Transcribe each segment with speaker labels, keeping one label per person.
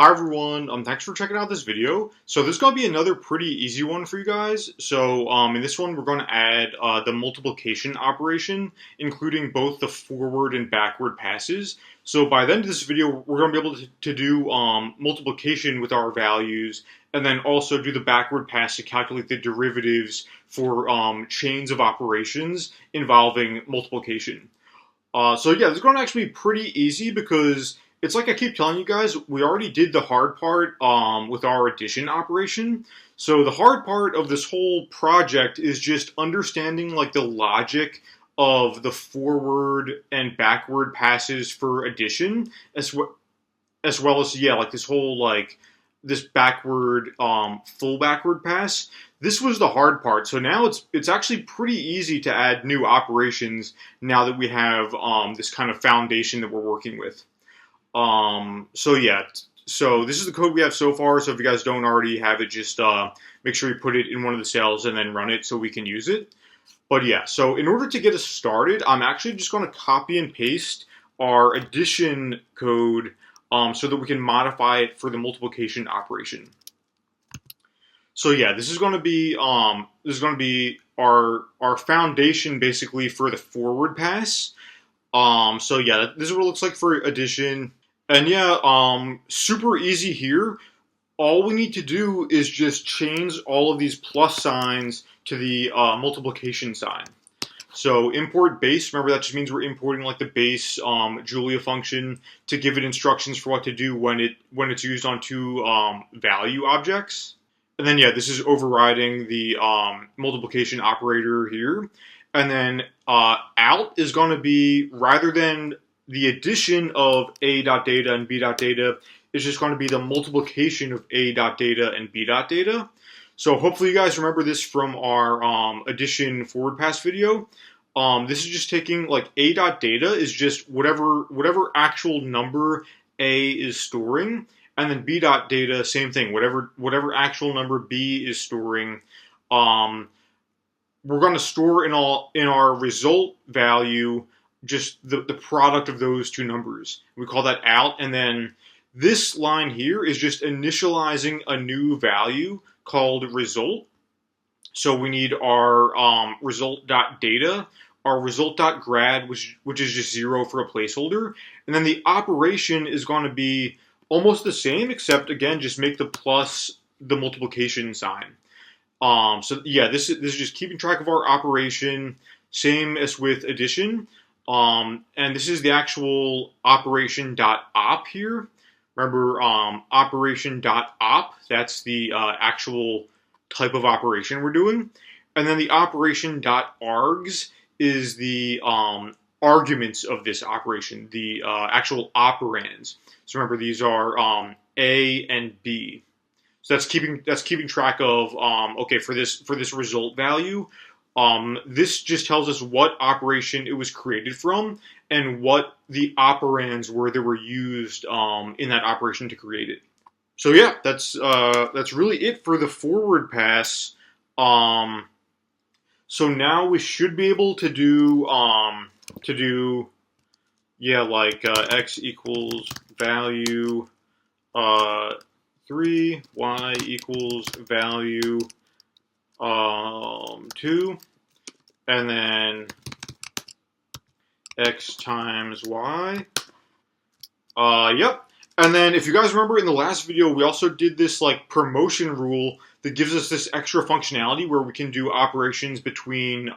Speaker 1: Hi everyone, thanks for checking out this video. So this is going to be another pretty easy one for you guys. So in this one we're going to add the multiplication operation, including both the forward and backward passes. So by the end of this video we're going to be able to do multiplication with our values, and then also do the backward pass to calculate the derivatives for chains of operations involving multiplication. So yeah, this is going to actually be pretty easy because it's like I keep telling you guys, we already did the hard part with our addition operation. So the hard part of this whole project is just understanding like the logic of the forward and backward passes for addition, as well as yeah, like this whole like this backward full backward pass. This was the hard part. So now it's actually pretty easy to add new operations now that we have this kind of foundation that we're working with. So yeah, so this is the code we have so far. So if you guys don't already have it, just make sure you put it in one of the cells and then run it so we can use it. But yeah, so in order to get us started, I'm actually just going to copy and paste our addition code so that we can modify it for the multiplication operation. So yeah, this is going to be our foundation basically for the forward pass. So yeah, this is what it looks like for addition. And yeah, super easy here. All we need to do is just change all of these plus signs to the multiplication sign. So import base, remember that just means we're importing like the base Julia function to give it instructions for what to do when it's used on two value objects. And then yeah, this is overriding the multiplication operator here. And then out is going to be, rather than the addition of a.data and b.data, it's just going to be the multiplication of a.data and b.data. So hopefully you guys remember this from our addition forward pass video. This is just taking like a.data is just whatever actual number a is storing, and then b.data, same thing, whatever actual number b is storing. We're going to store in our result value just the product of those two numbers. We call that out, and then this line here is just initializing a new value called result. So we need our result.data, our result.grad, which is just 0 for a placeholder, and then the operation is going to be almost the same, except again just make the plus the multiplication sign. So yeah, this is just keeping track of our operation, same as with addition. And this is the actual operation.op here. Remember, operation.op, that's the actual type of operation we're doing. And then the operation.args is the arguments of this operation, the actual operands. So remember, these are A and B. So that's keeping track of okay, for this result value. This just tells us what operation it was created from and what the operands were that were used in that operation to create it. So yeah, that's really it for the forward pass. So now we should be able to do yeah, like x equals value 3, y equals value 2, and then x times y. Yep. And then if you guys remember in the last video, we also did this like promotion rule that gives us this extra functionality where we can do operations between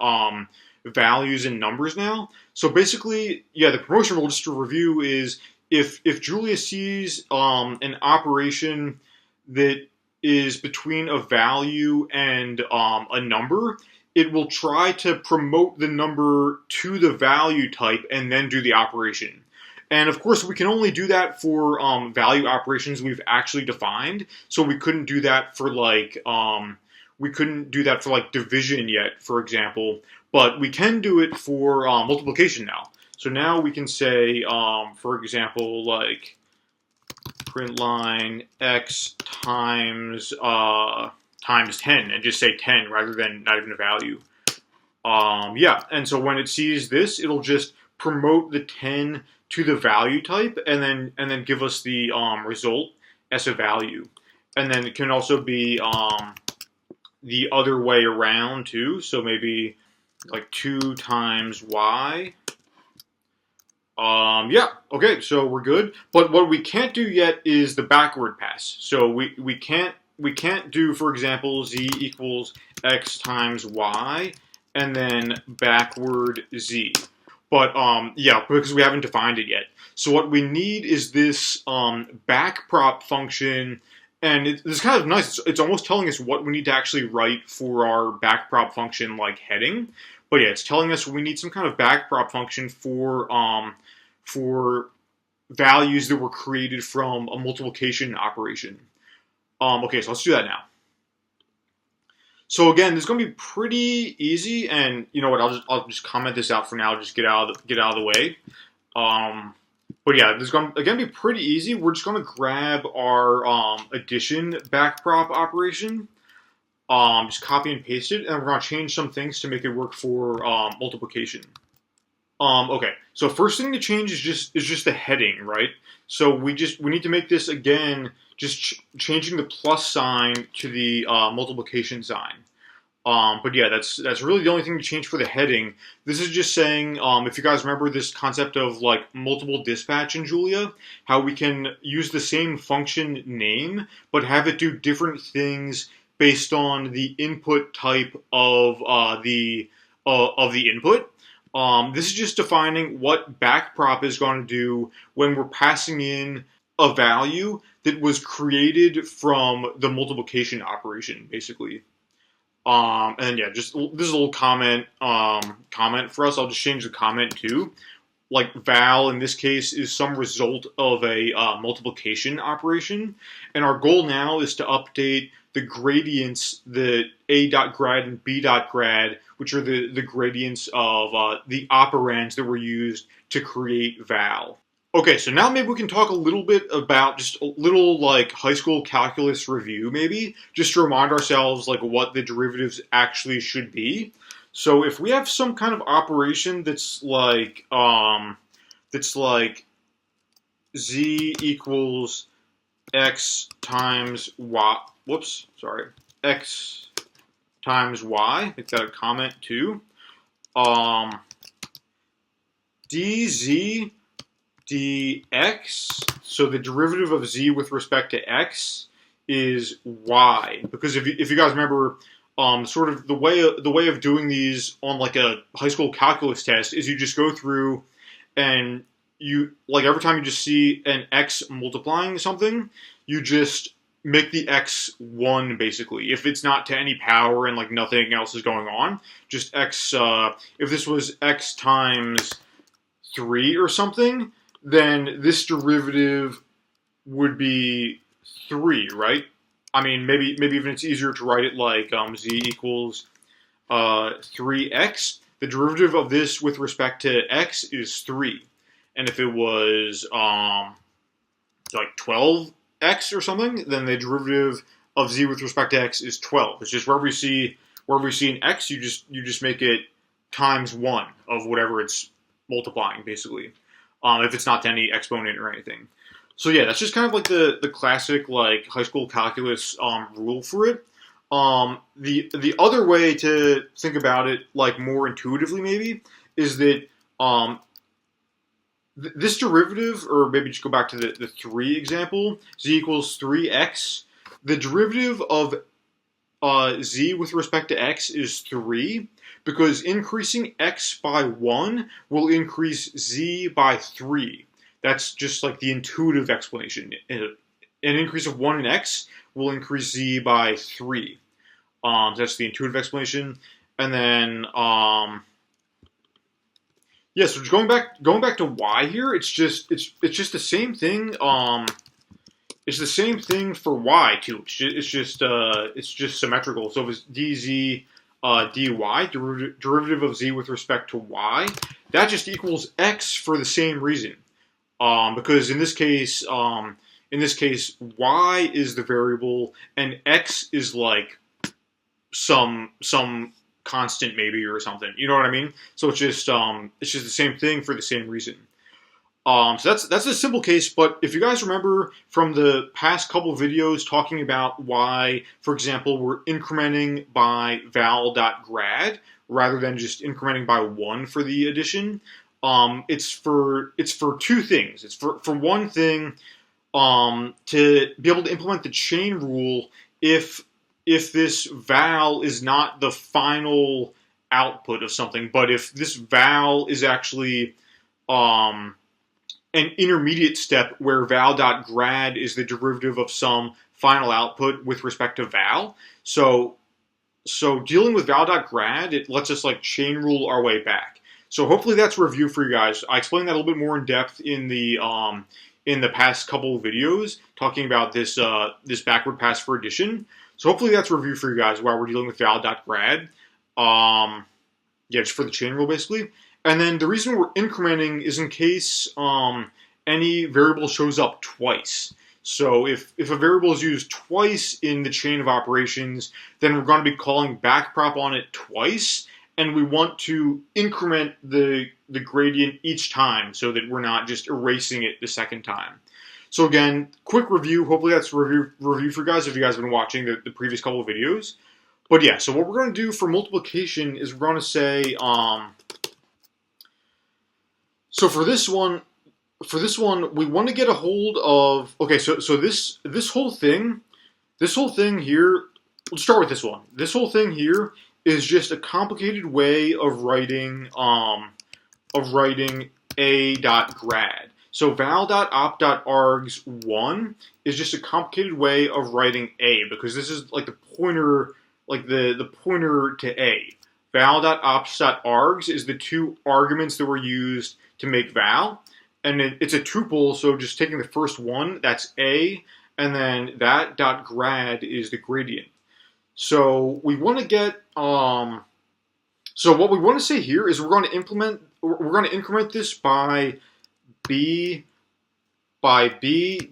Speaker 1: values and numbers now. So basically, yeah, the promotion rule, just to review, is if Julia sees an operation that is between a value and a number, it will try to promote the number to the value type and then do the operation. And of course, we can only do that for value operations we've actually defined. So we couldn't do that for like division yet, for example. But we can do it for multiplication now. So now we can say, for example, like print line x times 10, and just say 10 rather than not even a value. Yeah, and so when it sees this, it'll just promote the 10 to the value type, and then give us the result, as a value. And then it can also be the other way around too. So maybe like 2 times y. Yeah, okay, so we're good. But what we can't do yet is the backward pass. So we can't do, for example, z equals x times y and then backward z. But yeah, because we haven't defined it yet. So what we need is this backprop function, and it's kind of nice. It's almost telling us what we need to actually write for our backprop function, like heading. But yeah, it's telling us we need some kind of backprop function for values that were created from a multiplication operation. Okay, so let's do that now. So again, this is going to be pretty easy, and you know what? I'll just comment this out for now. Just get out of the way. But yeah, this is going to again be pretty easy. We're just going to grab our addition backprop operation, just copy and paste it, and we're going to change some things to make it work for multiplication. Okay, so first thing to change is just the heading, right? So we need to make this again, just changing the plus sign to the multiplication sign. But yeah, that's really the only thing to change for the heading. This is just saying, if you guys remember this concept of like multiple dispatch in Julia, how we can use the same function name, but have it do different things based on the input type of the input. This is just defining what backprop is going to do when we're passing in a value that was created from the multiplication operation, basically. And yeah, just this is a little comment for us. I'll just change the comment to, like, val in this case is some result of a multiplication operation, and our goal now is to update the gradients, the a.grad and b.grad, which are the gradients of the operands that were used to create val. Okay, so now maybe we can talk a little bit about just a little like high school calculus review, maybe, just to remind ourselves like what the derivatives actually should be. So if we have some kind of operation that's like z equals x times y, x times y, make that a comment too. dz dx, so the derivative of z with respect to x is y, because if you guys remember, sort of the way of doing these on like a high school calculus test is you just go through and you, like, every time you just see an x multiplying something, you just make the x 1, basically. If it's not to any power and like nothing else is going on, just x, if this was x times 3 or something, then this derivative would be 3, right? I mean, maybe even it's easier to write it like z equals 3x. The derivative of this with respect to x is 3. And if it was like 12x or something, then the derivative of z with respect to x is 12. It's just wherever we see an x, you just make it times 1 of whatever it's multiplying, basically. If it's not to any exponent or anything. So yeah, that's just kind of like the classic like high school calculus rule for it. The other way to think about it, like more intuitively maybe, is that this derivative, or maybe just go back to the 3 example, z equals 3x. The derivative of z with respect to x is 3, because increasing x by 1 will increase z by 3. That's just like the intuitive explanation. An increase of 1 in x will increase z by 3. So that's the intuitive explanation. And then, yeah, so just going back to y here, it's just the same thing. It's the same thing for y too. It's just symmetrical. So if it's dz dy, derivative of z with respect to y, that just equals x for the same reason. Because in this case, y is the variable and x is like some constant maybe or something. You know what I mean? So it's just the same thing for the same reason. So that's a simple case, but if you guys remember from the past couple videos talking about why, for example, we're incrementing by val.grad rather than just incrementing by 1 for the addition, it's for two things. It's for one thing, to be able to implement the chain rule if this val is not the final output of something, but if this val is actually an intermediate step where val.grad is the derivative of some final output with respect to val. So dealing with val.grad, it lets us like chain rule our way back. So hopefully that's a review for you guys. I explained that a little bit more in depth in the past couple of videos talking about this this backward pass for addition. So hopefully that's a review for you guys while we're dealing with val.grad. Yeah, just for the chain rule basically. And then the reason we're incrementing is in case any variable shows up twice. So if a variable is used twice in the chain of operations, then we're going to be calling backprop on it twice, and we want to increment the gradient each time so that we're not just erasing it the second time. So again, quick review. Hopefully that's a review for you guys if you guys have been watching the previous couple of videos. But yeah, so what we're going to do for multiplication is we're going to say, so for this one, we want to get a hold of. Okay, so this whole thing here. Let's start with this one. This whole thing here is just a complicated way of writing a.grad. So val.op.args1 is just a complicated way of writing a, because this is like the pointer, like the pointer to a. Val.ops.args is the two arguments that were used to make val, and it's a tuple, so just taking the first one, that's a, and then that dot grad is the gradient. So we want to get, so what we want to say here is we're going to increment this by b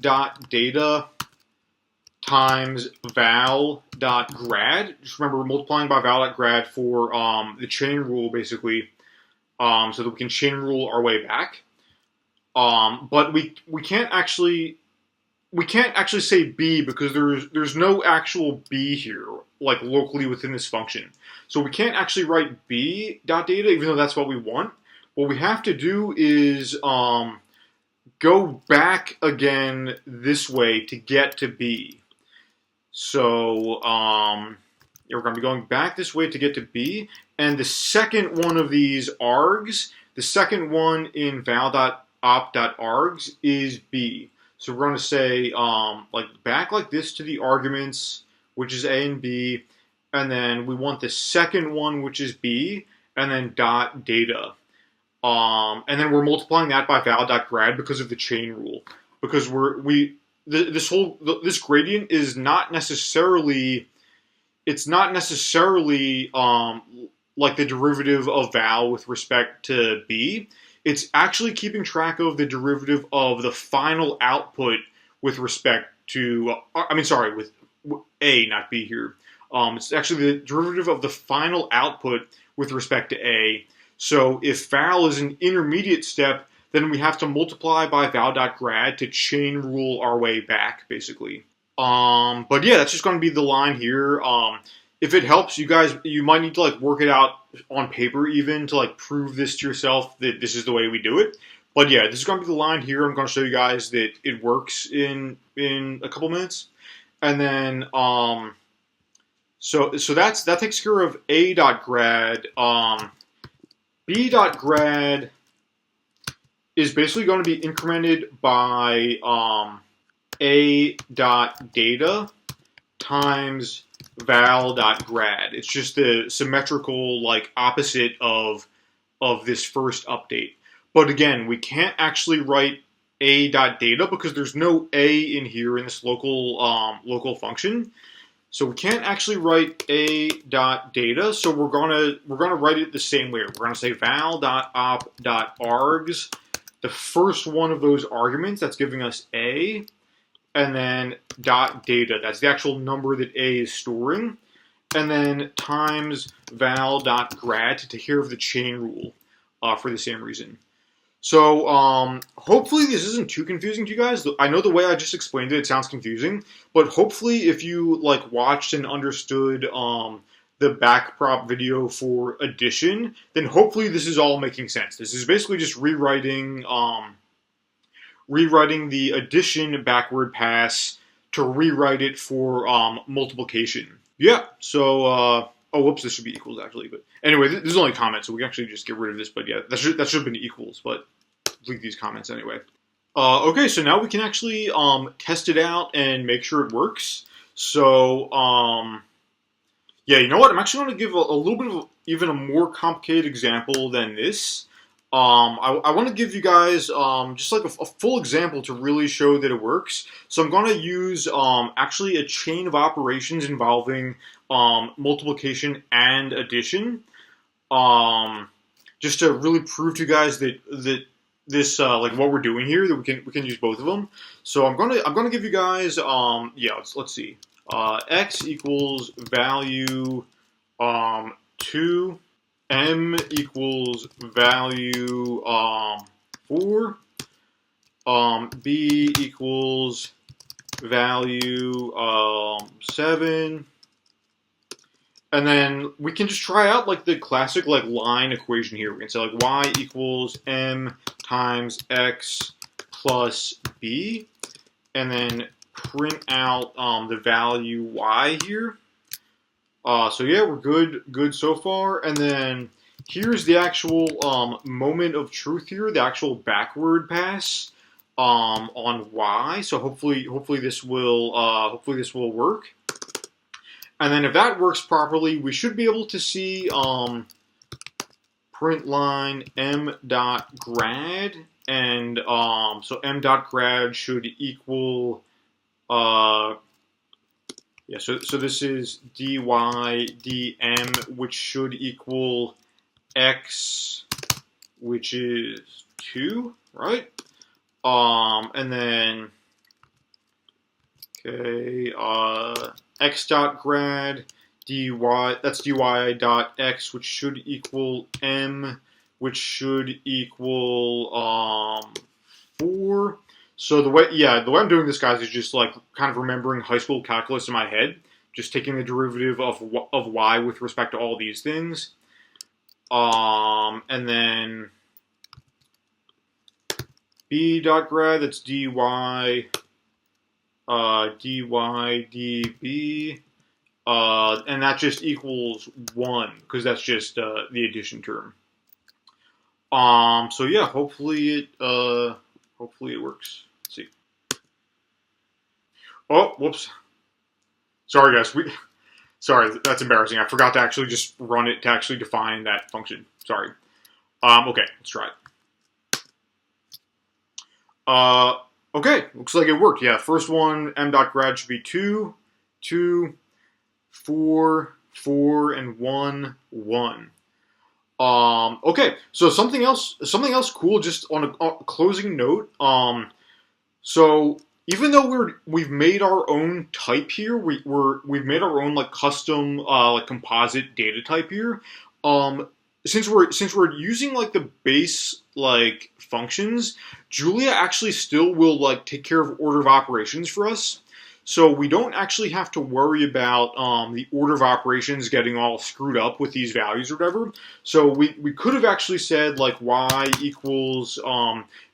Speaker 1: dot data times val dot grad. Just remember, we're multiplying by val dot grad for the chain rule basically, so that we can chain rule our way back. But we can't actually say b because there's no actual b here, like locally within this function. So we can't actually write b dot data, even though that's what we want. What we have to do is go back again this way to get to b. So yeah, we're going to be going back this way to get to b, and the second one of these args, the second one in val.op.args is b. So we're going to say like back like this to the arguments, which is a and b, and then we want the second one, which is b, and then dot data. And then we're multiplying that by val.grad because of the chain rule. Because this gradient is not necessarily, it's not necessarily like the derivative of val with respect to b. It's actually keeping track of the derivative of the final output with respect to, with a, not b here. It's actually the derivative of the final output with respect to a. So if val is an intermediate step, then we have to multiply by val.grad to chain rule our way back, basically. But yeah, that's just going to be the line here. If it helps you guys, you might need to like work it out on paper even to like prove this to yourself that this is the way we do it. But yeah, this is going to be the line here. I'm going to show you guys that it works in a couple minutes. And then, so that takes care of a.grad. B.grad is basically going to be incremented by a.data times val.grad. It's just the symmetrical like opposite of this first update. But again, we can't actually write a.data because there's no a in here in this local function. So we can't actually write a.data, so we're gonna write it the same way. We're gonna say val.op.args, the first one of those arguments that's giving us a, and then dot data, that's the actual number that a is storing, and then times val.grad to take care of the chain rule for the same reason. So, hopefully this isn't too confusing to you guys. I know the way I just explained it, it sounds confusing, but hopefully if you like watched and understood the backprop video for addition, then hopefully this is all making sense. This is basically just rewriting the addition backward pass to rewrite it for multiplication. Yeah. So, oh, whoops, this should be equals actually. But anyway, this is only comments, so we can actually just get rid of this. But yeah, that should have been equals. But delete these comments anyway. Okay, so now we can actually test it out and make sure it works. So, yeah, you know what? I'm actually going to give a little bit of even a more complicated example than this. I want to give you guys just like a full example to really show that it works. So I'm going to use actually a chain of operations involving multiplication and addition, just to really prove to you guys that this like what we're doing here, that we can use both of them. So I'm gonna give you guys yeah, let's see, x equals value 2. M equals value 4, B equals value 7, and then we can just try out like the classic like line equation here. We can say like y equals m times x plus b, and then print out the value y here. So yeah, we're good so far. And then here's the actual moment of truth here, the actual backward pass on y. So hopefully this will work. And then if that works properly, we should be able to see print line m.grad, and so m.grad should equal yeah, so this is dy dm, which should equal x, which is 2, right? And then, okay, x dot grad dy, that's dy dot x, which should equal m, which should equal 4. So the way I'm doing this, guys, is just like kind of remembering high school calculus in my head, just taking the derivative of y with respect to all these things, and then b dot grad, that's dy db, and that just equals 1 because that's just the addition term. So yeah, hopefully it works. Let's see. Oh, whoops. Sorry, guys. Sorry, that's embarrassing. I forgot to actually just run it to actually define that function. Sorry. Okay, let's try it. Okay, looks like it worked. Yeah, first one, m.grad should be 2, 2, 4, 4, and 1, 1. Okay, so something else cool, just on a closing note. So even though we've made our own type here, we've made our own like custom like composite data type here. Since we're using like the base like functions, Julia actually still will like take care of order of operations for us. So we don't actually have to worry about the order of operations getting all screwed up with these values or whatever. So we could have actually said like y equals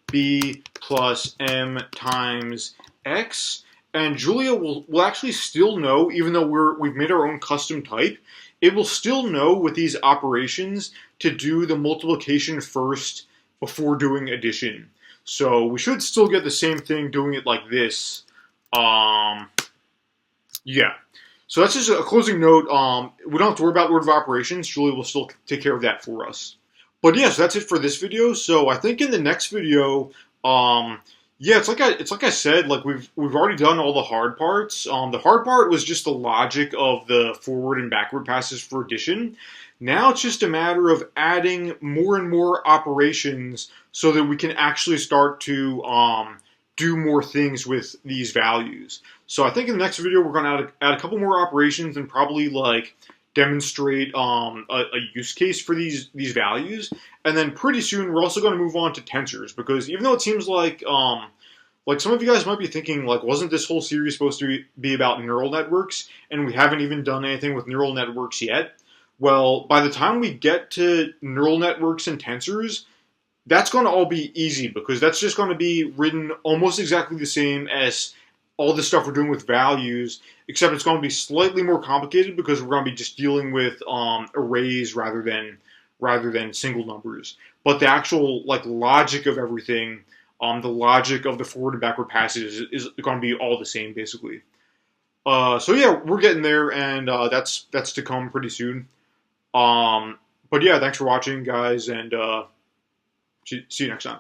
Speaker 1: b plus m times x, and Julia will actually still know, even though we've made our own custom type, it will still know with these operations to do the multiplication first before doing addition. So we should still get the same thing doing it like this. Yeah. So that's just a closing note. We don't have to worry about order of operations. Julia will still take care of that for us. But yeah, so that's it for this video. So I think in the next video, yeah, it's like I said, like we've already done all the hard parts. The hard part was just the logic of the forward and backward passes for addition. Now it's just a matter of adding more and more operations so that we can actually start to do more things with these values. So I think in the next video we're going to add a couple more operations and probably like demonstrate a use case for these values, and then pretty soon we're also going to move on to tensors, because even though it seems like some of you guys might be thinking, like, wasn't this whole series supposed to be about neural networks, and we haven't even done anything with neural networks yet? Well, by the time we get to neural networks and tensors, that's going to all be easy, because that's just going to be written almost exactly the same as all the stuff we're doing with values, except it's going to be slightly more complicated because we're going to be just dealing with arrays rather than single numbers. But the actual like logic of everything, the logic of the forward and backward passes is going to be all the same basically. So yeah, we're getting there, and that's to come pretty soon. But yeah, thanks for watching, guys, and see you next time.